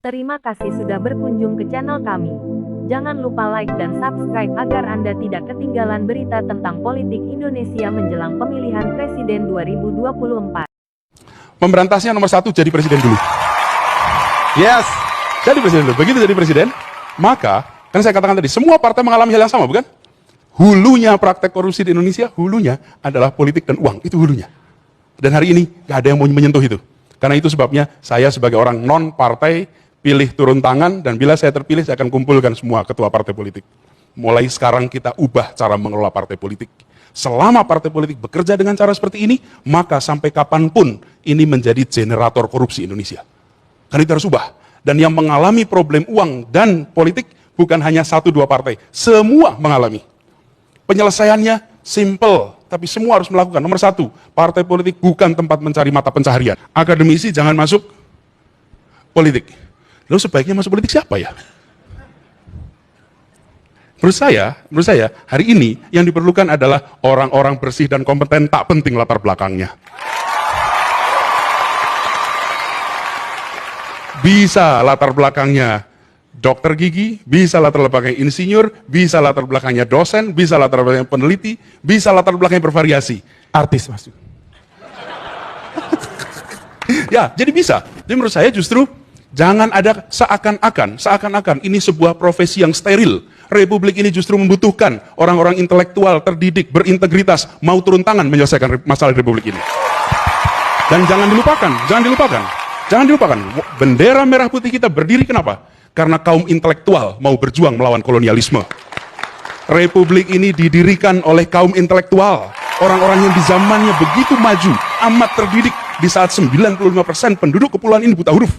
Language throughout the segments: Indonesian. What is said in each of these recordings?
Terima kasih sudah berkunjung ke channel kami. Jangan lupa like dan subscribe agar Anda tidak ketinggalan berita tentang politik Indonesia menjelang pemilihan presiden 2024. Pemberantasnya nomor 1 jadi presiden dulu. Yes, jadi presiden dulu. Begitu jadi presiden, maka, kan saya katakan tadi, semua partai mengalami hal yang sama, bukan? Hulunya praktek korupsi di Indonesia, hulunya adalah politik dan uang, itu hulunya. Dan hari ini, gak ada yang mau menyentuh itu. Karena itu sebabnya, saya sebagai orang non-partai, pilih turun tangan, dan bila saya terpilih, saya akan kumpulkan semua ketua partai politik. Mulai sekarang kita ubah cara mengelola partai politik. Selama partai politik bekerja dengan cara seperti ini, maka sampai kapanpun ini menjadi generator korupsi Indonesia. Karena itu harus ubah. Dan yang mengalami problem uang dan politik bukan hanya 1-2 partai, semua mengalami. Penyelesaiannya simple, tapi semua harus melakukan. Nomor 1, partai politik bukan tempat mencari mata pencaharian. Akademisi jangan masuk politik. Lalu sebaiknya masuk politik siapa ya? Menurut saya, hari ini yang diperlukan adalah orang-orang bersih dan kompeten, tak penting latar belakangnya. Bisa latar belakangnya dokter gigi, bisa latar belakangnya insinyur, bisa latar belakangnya dosen, bisa latar belakangnya peneliti, bisa latar belakangnya bervariasi. Artis masuk. Ya, jadi bisa. Jadi menurut saya justru jangan ada seakan-akan ini sebuah profesi yang steril. Republik ini justru membutuhkan orang-orang intelektual, terdidik, berintegritas, mau turun tangan menyelesaikan masalah Republik ini. Dan jangan dilupakan, bendera merah putih kita berdiri kenapa? Karena kaum intelektual mau berjuang melawan kolonialisme. Republik ini didirikan oleh kaum intelektual, orang-orang yang di zamannya begitu maju, amat terdidik, di saat 95% penduduk kepulauan ini buta huruf.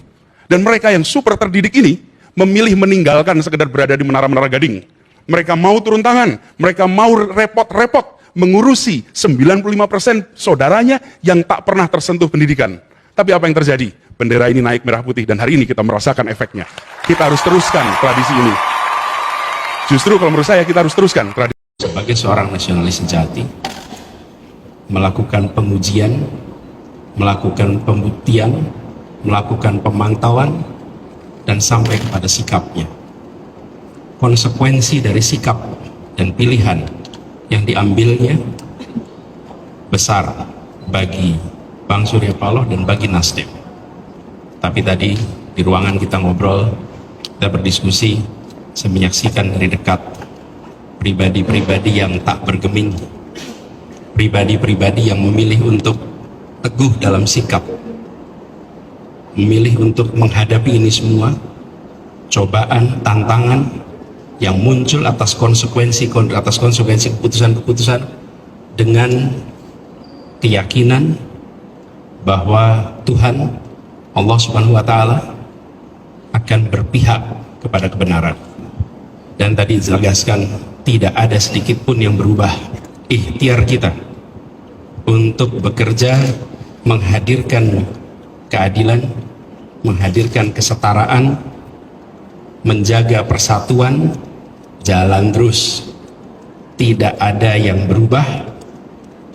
Dan mereka yang super terdidik ini memilih meninggalkan sekedar berada di menara-menara Gading. Mereka mau turun tangan, mereka mau repot-repot mengurusi 95% saudaranya yang tak pernah tersentuh pendidikan. Tapi apa yang terjadi? Bendera ini naik merah putih dan hari ini kita merasakan efeknya. Kita harus teruskan tradisi ini. Justru kalau menurut saya kita harus teruskan tradisi. Sebagai seorang nasionalis sejati, melakukan pengujian, melakukan pembuktian, melakukan pemantauan, dan sampai kepada sikapnya. Konsekuensi dari sikap dan pilihan yang diambilnya besar bagi Bang Surya Paloh dan bagi Nasdem. Tapi tadi di ruangan kita ngobrol, kita berdiskusi, saya menyaksikan dari dekat pribadi-pribadi yang tak bergeming, pribadi-pribadi yang memilih untuk teguh dalam sikap, memilih untuk menghadapi ini semua, cobaan, tantangan yang muncul atas konsekuensi keputusan-keputusan dengan keyakinan bahwa Tuhan Allah Subhanahu wa Ta'ala akan berpihak kepada kebenaran. Dan tadi dijelaskan tidak ada sedikit pun yang berubah ikhtiar kita untuk bekerja menghadirkan keadilan, menghadirkan kesetaraan, menjaga persatuan, jalan terus. Tidak ada yang berubah,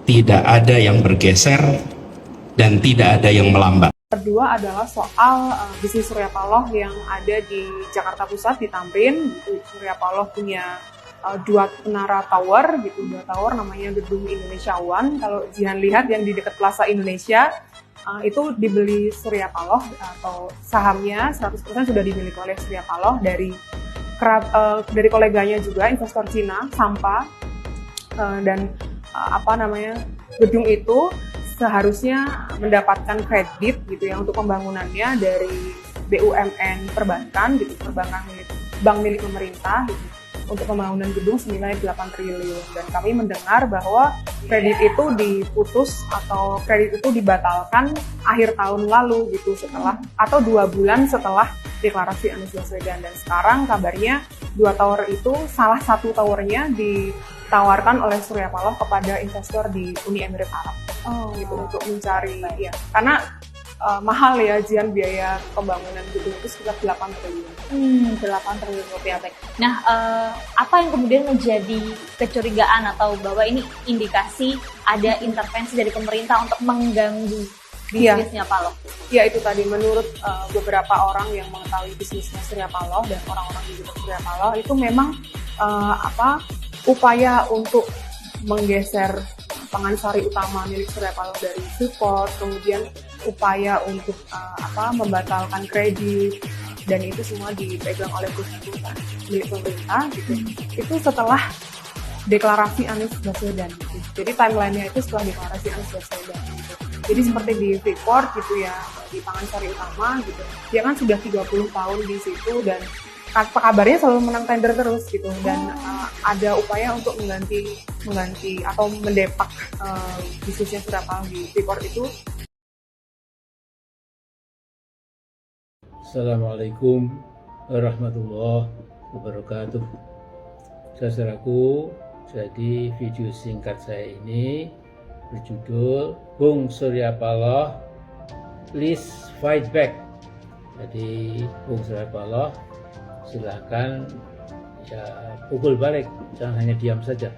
tidak ada yang bergeser, dan tidak ada yang melambat. Kedua adalah soal bisnis Surya Paloh yang ada di Jakarta Pusat, di Tamrin. Surya Paloh punya 2 menara tower, gitu, 2 tower namanya Gedung Indonesia One. Kalau Jihan lihat yang di dekat Plaza Indonesia, itu dibeli Surya Paloh atau sahamnya 100% sudah dimiliki oleh Surya Paloh dari koleganya juga, investor Cina, Sampa, dan gedung itu seharusnya mendapatkan kredit gitu ya untuk pembangunannya dari BUMN perbankan gitu, bank milik pemerintah gitu, untuk pembangunan gedung senilai 8 triliun. Dan kami mendengar bahwa kredit itu diputus atau kredit itu dibatalkan akhir tahun lalu gitu, setelah atau 2 bulan setelah deklarasi Anies Baswedan. Dan sekarang kabarnya 2 tower itu, salah satu towernya ditawarkan oleh Surya Paloh kepada investor di Uni Emirat Arab. Gitu, untuk mencari, ya, karena mahal ya Jian, biaya pembangunan gedung itu sekitar 8 triliun. 8 triliun rupiah. Baik. Nah, apa yang kemudian menjadi kecurigaan atau bahwa ini indikasi ada intervensi dari pemerintah untuk mengganggu Iya. bisnisnya Paloh? Ya itu tadi, menurut beberapa orang yang mengetahui bisnisnya Surya Paloh dan orang-orang di dekat Surya Paloh itu memang upaya untuk menggeser pengansari utama milik Surya Paloh dari Freeport, kemudian upaya untuk membatalkan kredit, dan itu semua dipegang oleh perusahaan milik pemerintah gitu. Itu setelah deklarasi Anies Baswedan gitu. Jadi timelinenya itu setelah deklarasi Anies Baswedan gitu. Jadi seperti di Freeport gitu ya, di Pangansari Utama gitu. Dia kan sudah 30 tahun di situ dan kabarnya selalu menang tender terus gitu, dan ada upaya untuk mengganti atau mendepak bisnisnya Surya Paloh di Freeport itu. Assalamualaikum warahmatullahi wabarakatuh. Saudaraku, jadi video singkat saya ini berjudul Bung Surya Paloh Please Fight Back. Jadi Bung Surya Paloh, silahkan ya pukul balik, jangan hanya diam saja.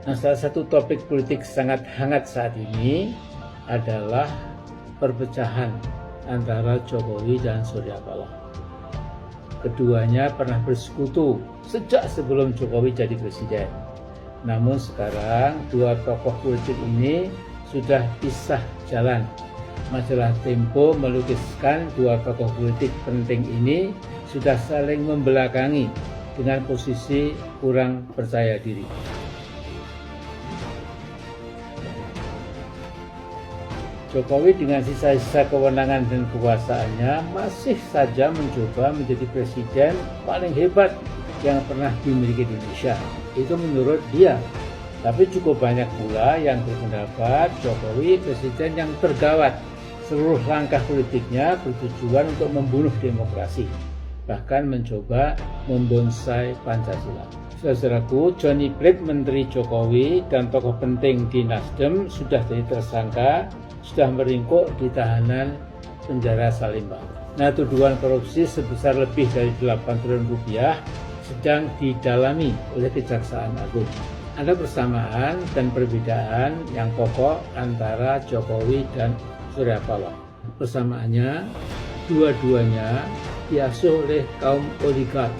Nah, salah satu topik politik sangat hangat saat ini adalah perpecahan antara Jokowi dan Surya Paloh. Keduanya pernah bersekutu sejak sebelum Jokowi jadi presiden. Namun sekarang dua tokoh politik ini sudah pisah jalan. Majalah Tempo melukiskan dua tokoh politik penting ini sudah saling membelakangi dengan posisi kurang percaya diri. Jokowi dengan sisa-sisa kewenangan dan kekuasaannya masih saja mencoba menjadi presiden paling hebat yang pernah dimiliki Indonesia. Itu menurut dia. Tapi cukup banyak pula yang berpendapat Jokowi presiden yang tergawat. Seluruh langkah politiknya bertujuan untuk membunuh demokrasi, bahkan mencoba membonsai Pancasila. Saudaraku, Johnny Plate, Menteri Jokowi dan tokoh penting di Nasdem sudah jadi tersangka, sudah meringkuk di tahanan penjara Salemba. Nah, tuduhan korupsi sebesar lebih dari 8 triliun rupiah sedang didalami oleh Kejaksaan Agung. Ada persamaan dan perbedaan yang pokok antara Jokowi dan Surya Paloh. Persamaannya, dua-duanya diasuh oleh kaum oligark.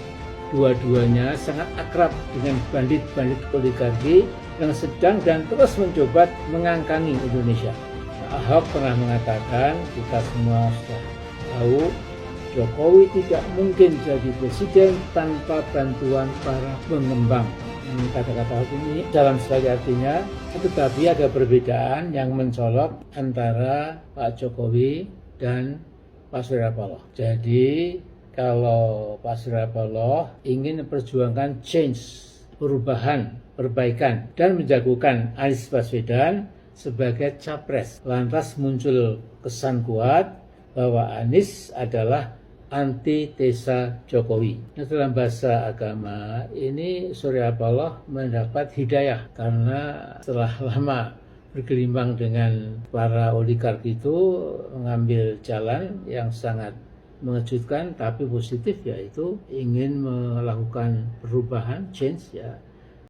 Dua-duanya sangat akrab dengan bandit-bandit oligarki yang sedang dan terus mencoba mengangkangi Indonesia. Ahok pernah mengatakan, kita semua sudah tahu, Jokowi tidak mungkin jadi presiden tanpa bantuan para pengembang. Kata-kata Ahok ini dalam sekali artinya, tetapi ada perbedaan yang mencolok antara Pak Jokowi dan Pak Surya Paloh. Jadi kalau Pak Surya Paloh ingin memperjuangkan change, perubahan, perbaikan, dan menjagokan Anies Baswedan sebagai capres. Lantas muncul kesan kuat bahwa Anies adalah antitesa Jokowi. Nah, dalam bahasa agama ini Surya Paloh mendapat hidayah karena setelah lama bergelimbang dengan para oligark itu mengambil jalan yang sangat mengejutkan tapi positif, yaitu ingin melakukan perubahan, change ya,